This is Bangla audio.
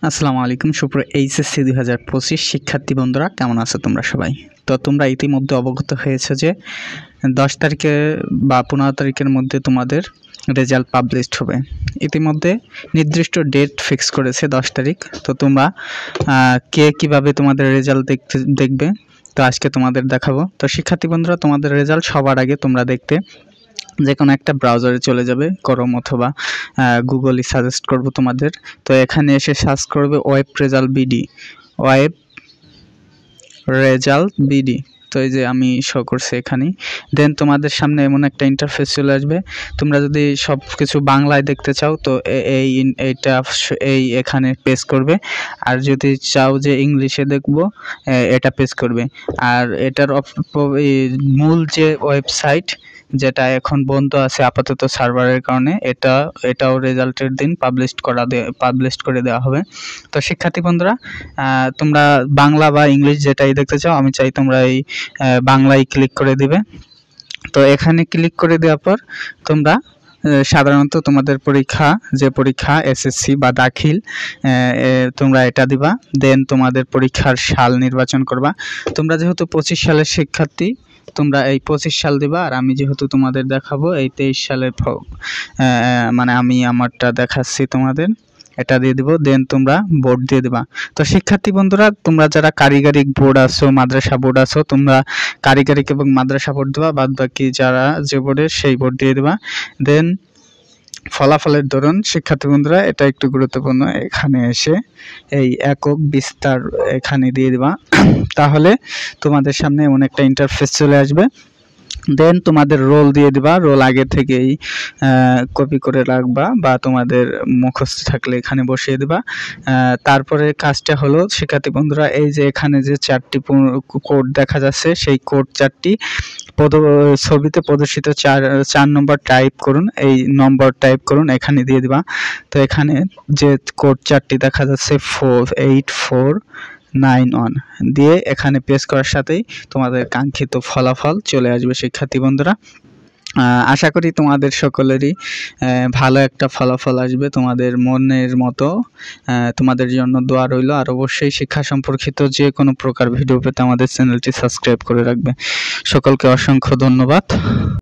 আসসালামু আলাইকুম সুপ্রিয় এইচএসসি 2025 শিক্ষার্থী বন্ধুরা, কেমন আছো তোমরা সবাই? তো তোমরা ইতিমধ্যে অবগত হয়েছে যে 10 তারিখে বা 15 তারিখের মধ্যে তোমাদের রেজাল্ট পাবলিশড হবে। ইতিমধ্যে নির্দিষ্ট ডেট ফিক্স করেছে 10 তারিখ। তো তোমরা কে কিভাবে তোমাদের রেজাল্ট দেখবে, তো আজকে তোমাদের দেখাবো। তো শিক্ষার্থী বন্ধুরা, তোমাদের রেজাল্ট সবার আগে তোমরা দেখতে যে কোনো একটা ব্রাউজারে চলে যাবে, ক্রোম অথবা গুগলই সাজেস্ট করব তোমাদের। তো এখানে এসে সার্চ করবে ওয়েব রেজাল্ট বিডি। তো এই যে আমি শো করছি এখানে। দেন তোমাদের সামনে এমন একটা ইন্টারফেস চলে আসবে। তোমরা যদি সব কিছু বাংলায় দেখতে চাও তো এই এখানে পেস্ট করবে, আর যদি চাও যে ইংলিশে দেখবো এটা পেস্ট করবে। আর এটার মূল যে ওয়েবসাইট, যেটা এখন বন্ধ আছে আপাতত সার্ভারের কারণে, এটাও রেজাল্টের দিন পাবলিশ করে দেওয়া হবে। তো শিক্ষার্থী বন্ধুরা, তোমরা বাংলা বা ইংলিশ যেটাই দেখতে চাও, আমি চাই তোমরা এই বাংলায় ক্লিক করে দিবে। তো এখানে ক্লিক করে দেওয়ার পর তোমরা সাধারণত তোমাদের পরীক্ষা এসএসসি বা দাখিল, তোমরা এটা দিবা। দেন তোমাদের পরীক্ষার সাল নির্বাচন করবা। তোমরা যেহেতু 25 সালের শিক্ষার্থী, তোমরা এই 25 সাল দিবা। আর আমি যেহেতু তোমাদের দেখাবো এই 23 সালের মানে আমি আমারটা দেখাচ্ছি তোমাদের, এটা দিয়ে দিব। দেন তোমরা বোর্ড দিয়ে দিবা। তো শিক্ষার্থী বন্ধুরা, তোমরা যারা কারিগরি বোর্ড আছো, মাদ্রাসা বোর্ড আছো, তোমরা কারিগরি এবং মাদ্রাসা বোর্ড দিবা। বাদ বাকি যারা যে বোর্ডের সেই বোর্ড দিয়ে দিবা। দেন ফলাফলের ধরন শিক্ষার্থী বন্ধুরা, এটা একটু গুরুত্বপূর্ণ। এখানে এসে এই একক বিস্তার এখানে দিয়ে দিবা। তাহলে তোমাদের সামনে এমন একটা ইন্টারফেস চলে আসবে। দেন তোমাদের রোল দিয়ে দিবা। রোল আগে থেকেই কপি করে রাখবা বা তোমাদের মুখস্থ থাকলে এখানে বসিয়ে দিবা। তারপরে কাজটা হলো শিক্ষার্থী বন্ধুরা, এই যে এখানে যে 4টি কোড দেখা যাচ্ছে, সেই কোড 4টি ছবিতে প্রদর্শিত 4 নম্বর টাইপ করুন, এই নম্বর টাইপ করুন, এখানে দিয়ে দিবা। তো এখানে যে কোড 4টি দেখা যাচ্ছে 48491 দিয়ে এখানে পেস্ট করার সাথেই তোমাদের কাঙ্ক্ষিত ফলাফল চলে আসবে। শিক্ষার্থী বন্ধুরা, আশা করি তোমাদের সকলেরই ভালো একটা ফলাফল আসবে, তোমাদের মনের মতো। তোমাদের জন্য দোয়া রইল। আর অবশ্যই শিক্ষা সম্পর্কিত যে কোনো প্রকার ভিডিও পেতে আমাদের চ্যানেলটি সাবস্ক্রাইব করে রাখবে। সকলকে অসংখ্য ধন্যবাদ।